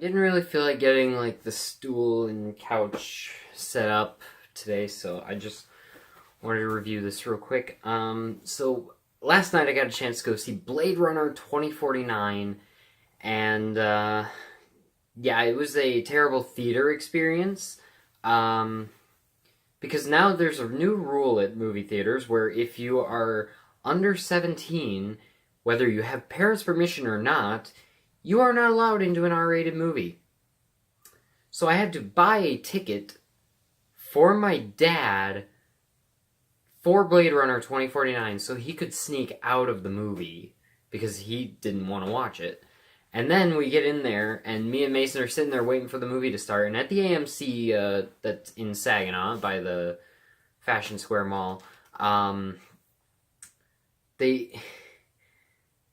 Didn't really feel like getting like the stool and couch set up today, so I just wanted to review this real quick. So last night I got a chance to go see Blade Runner 2049, and yeah, it was a terrible theater experience. Because now there's a new rule at movie theaters where if you are under 17, whether you have parents' permission or not, you are not allowed into an R-rated movie. So I had to buy a ticket for my dad for Blade Runner 2049 so he could sneak out of the movie because he didn't want to watch it. And then we get in there, and me and Mason are sitting there waiting for the movie to start. And at the AMC that's in Saginaw by the Fashion Square Mall,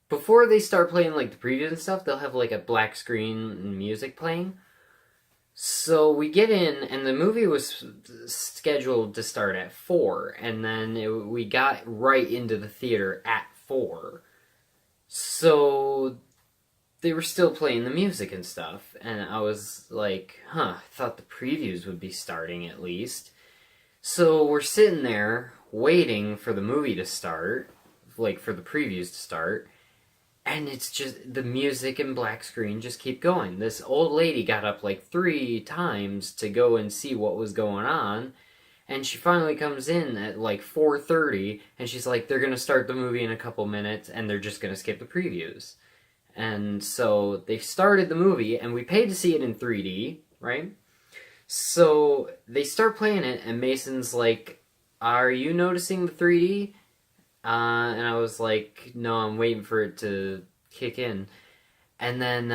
before they start playing like the previews and stuff, they'll have like a black screen and music playing. So we get in, and the movie was scheduled to start at 4, and then we got right into the theater at 4. So they were still playing the music and stuff, and I was like, I thought the previews would be starting at least. So we're sitting there waiting for the movie to start, like for the previews to start, and it's just, the music and black screen just keep going. This old lady got up like 3 times to go and see what was going on, and she finally comes in at like 4:30, and she's like, they're gonna start the movie in a couple minutes, and they're just gonna skip the previews. And so they started the movie, and we paid to see it in 3D, right? So they start playing it, and Mason's like, are you noticing the 3D? And I was like, no, I'm waiting for it to kick in. And then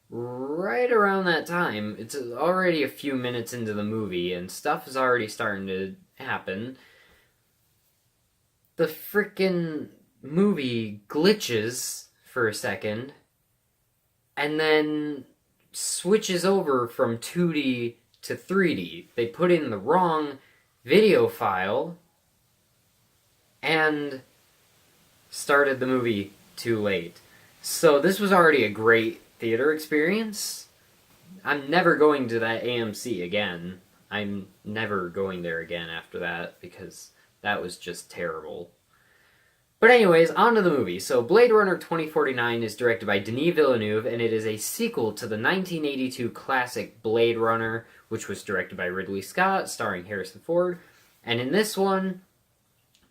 right around that time, it's already a few minutes into the movie, and stuff is already starting to happen. The frickin' movie glitches for a second, and then switches over from 2D to 3D. They put in the wrong video file and started the movie too late. So this was already a great theater experience. I'm never going to that AMC again. I'm never going there again after that because that was just terrible. But anyways, on to the movie. So Blade Runner 2049 is directed by Denis Villeneuve, and it is a sequel to the 1982 classic Blade Runner, which was directed by Ridley Scott, starring Harrison Ford. And in this one,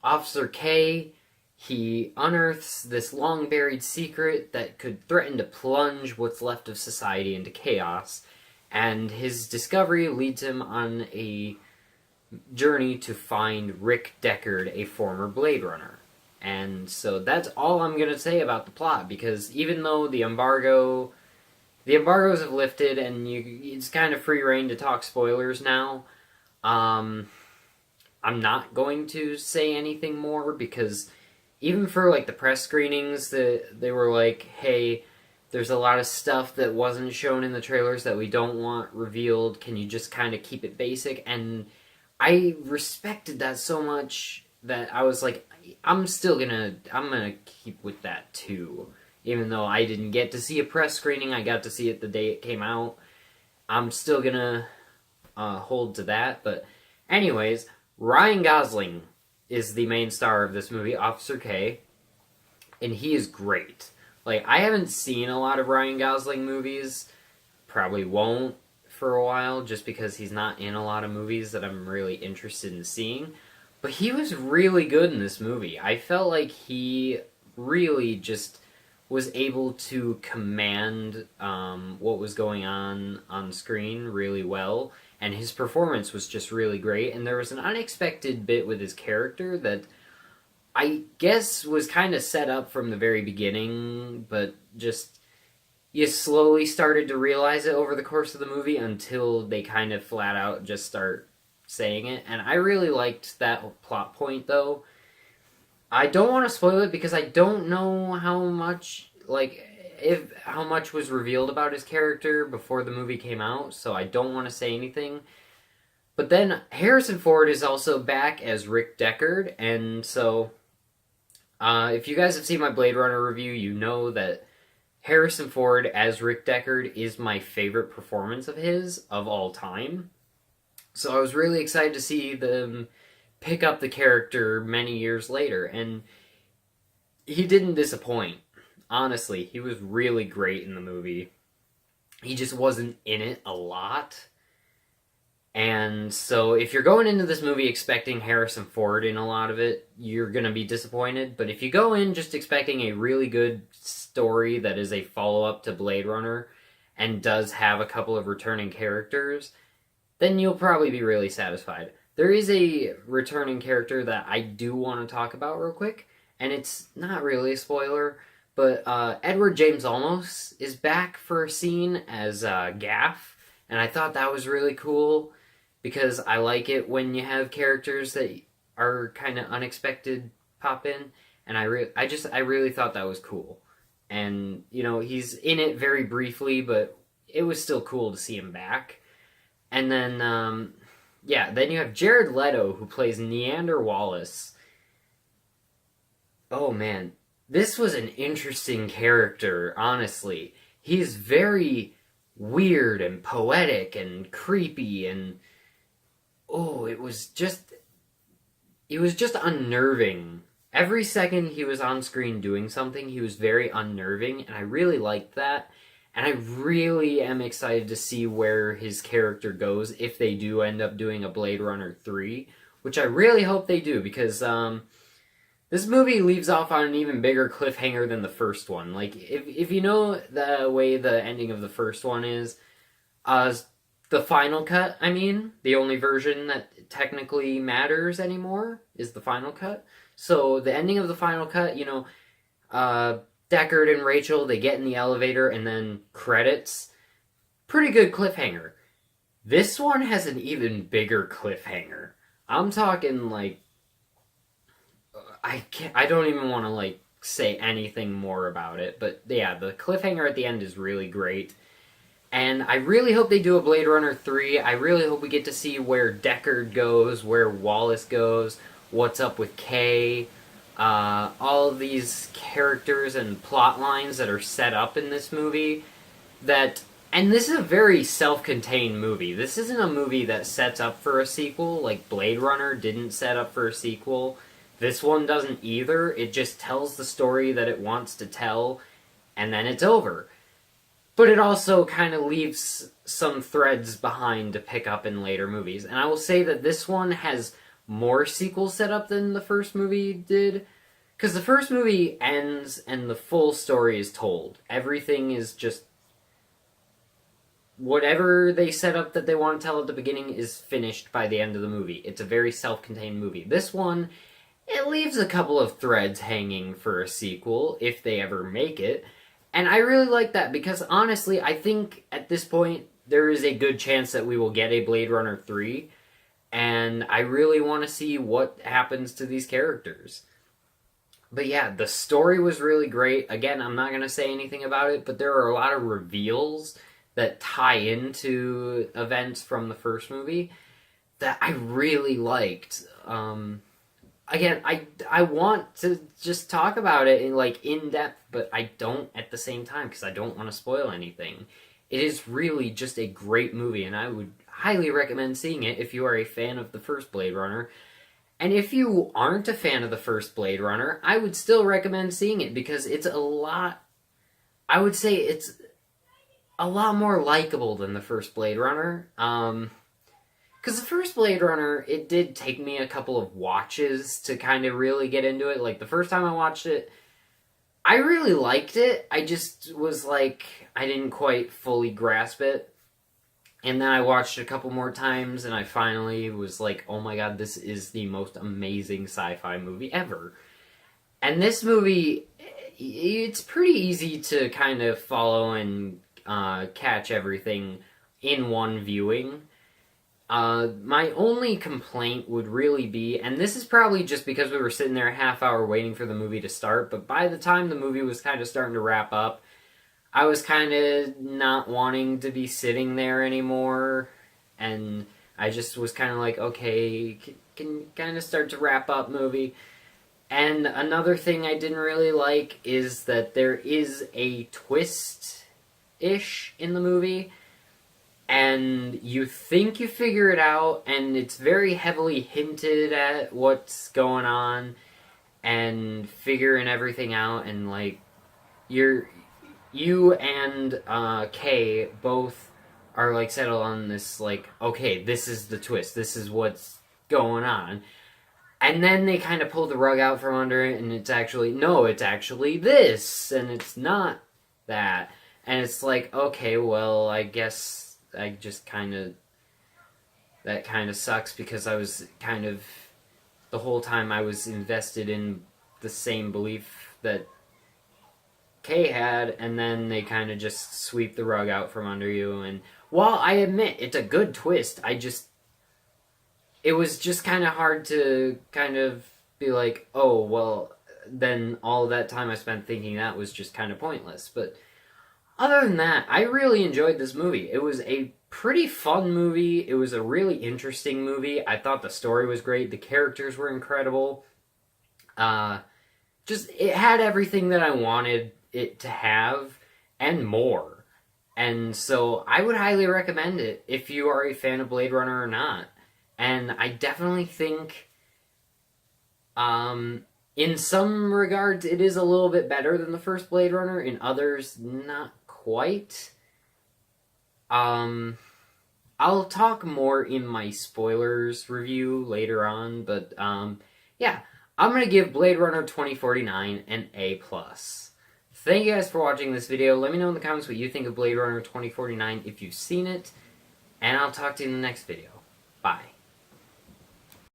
Officer K, he unearths this long-buried secret that could threaten to plunge what's left of society into chaos, and his discovery leads him on a journey to find Rick Deckard, a former Blade Runner. And so that's all I'm going to say about the plot, because even though the embargoes have lifted and it's kind of free reign to talk spoilers now, I'm not going to say anything more, because even for like the press screenings, they were like, hey, there's a lot of stuff that wasn't shown in the trailers that we don't want revealed, can you just kind of keep it basic? And I respected that so much that I was like, I'm gonna keep with that too. Even though I didn't get to see a press screening, I got to see it the day it came out. I'm still gonna hold to that. But anyways, Ryan Gosling is the main star of this movie, Officer K, and he is great. Like, I haven't seen a lot of Ryan Gosling movies, probably won't for a while, just because he's not in a lot of movies that I'm really interested in seeing. But he was really good in this movie. I felt like he really just was able to command what was going on screen really well, and his performance was just really great. And there was an unexpected bit with his character that I guess was kind of set up from the very beginning, but just you slowly started to realize it over the course of the movie until they kind of flat out just start saying it. And I really liked that plot point, though. I don't want to spoil it because I don't know how much was revealed about his character before the movie came out, so I don't want to say anything. But then Harrison Ford is also back as Rick Deckard, and so if you guys have seen my Blade Runner review, you know that Harrison Ford as Rick Deckard is my favorite performance of his of all time. So I was really excited to see them pick up the character many years later, and he didn't disappoint. Honestly, he was really great in the movie. He just wasn't in it a lot. And so if you're going into this movie expecting Harrison Ford in a lot of it, you're going to be disappointed. But if you go in just expecting a really good story that is a follow-up to Blade Runner and does have a couple of returning characters, then you'll probably be really satisfied. There is a returning character that I do want to talk about real quick, and it's not really a spoiler, but Edward James Olmos is back for a scene as Gaff, and I thought that was really cool because I like it when you have characters that are kind of unexpected pop in, and I really thought that was cool. And you know, he's in it very briefly, but it was still cool to see him back. And then then you have Jared Leto who plays Neander Wallace. Oh man, this was an interesting character, honestly. He's very weird and poetic and creepy, and it was just unnerving. Every second he was on screen doing something, he was very unnerving, and I really liked that. And I really am excited to see where his character goes if they do end up doing a Blade Runner 3, which I really hope they do, because this movie leaves off on an even bigger cliffhanger than the first one. Like, if you know the way the ending of the first one is, the final cut, I mean, the only version that technically matters anymore is the final cut. So the ending of the final cut, you know, Deckard and Rachel, they get in the elevator and then credits. Pretty good cliffhanger. This one has an even bigger cliffhanger. I'm talking like, I don't even want to like say anything more about it, but yeah, the cliffhanger at the end is really great. And I really hope they do a Blade Runner 3. I really hope we get to see where Deckard goes, where Wallace goes, what's up with Kay, all of these characters and plot lines that are set up in this movie. And this is a very self-contained movie. This isn't a movie that sets up for a sequel, like Blade Runner didn't set up for a sequel. This one doesn't either. It just tells the story that it wants to tell, and then it's over. But it also kind of leaves some threads behind to pick up in later movies. And I will say that this one has more sequel setup than the first movie did. Because the first movie ends and the full story is told. Everything is just... whatever they set up that they want to tell at the beginning is finished by the end of the movie. It's a very self-contained movie. This one, it leaves a couple of threads hanging for a sequel, if they ever make it. And I really like that, because honestly, I think at this point, there is a good chance that we will get a Blade Runner 3, and I really want to see what happens to these characters. But yeah, the story was really great. Again, I'm not going to say anything about it, but there are a lot of reveals that tie into events from the first movie that I really liked. Again, I want to just talk about it in depth, but I don't at the same time because I don't want to spoil anything. It is really just a great movie, and I would highly recommend seeing it if you are a fan of the first Blade Runner. And if you aren't a fan of the first Blade Runner, I would still recommend seeing it because it's I would say it's a lot more likable than the first Blade Runner. Because the first Blade Runner, it did take me a couple of watches to kind of really get into it. Like, the first time I watched it, I really liked it. I just was like, I didn't quite fully grasp it. And then I watched it a couple more times, and I finally was like, oh my god, this is the most amazing sci-fi movie ever. And this movie, it's pretty easy to kind of follow and catch everything in one viewing. My only complaint would really be, and this is probably just because we were sitting there a half hour waiting for the movie to start, but by the time the movie was kind of starting to wrap up, I was kind of not wanting to be sitting there anymore, and I just was kind of like, okay, can kind of start to wrap up movie. And another thing I didn't really like is that there is a twist-ish in the movie, and you think you figure it out, and it's very heavily hinted at what's going on, and figuring everything out, and like, you and Kay both are like settled on this, like, okay, this is the twist, this is what's going on. And then they kind of pull the rug out from under it, and it's actually, no, it's actually this, and it's not that. And it's like, okay, well, I guess I just kind of, that kind of sucks, because I was kind of, the whole time I was invested in the same belief that Kay had, and then they kind of just sweep the rug out from under you. And while I admit it's a good twist, it was just kind of hard to kind of be like, oh, well, then all that time I spent thinking that was just kind of pointless. But other than that, I really enjoyed this movie. It was a pretty fun movie. It was a really interesting movie. I thought the story was great. The characters were incredible. It had everything that I wanted it to have, and more. And so I would highly recommend it if you are a fan of Blade Runner or not. And I definitely think, in some regards, it is a little bit better than the first Blade Runner. In others, not quite. I'll talk more in my spoilers review later on, but, yeah. I'm gonna give Blade Runner 2049 an A+. Thank you guys for watching this video. Let me know in the comments what you think of Blade Runner 2049 if you've seen it, and I'll talk to you in the next video. Bye.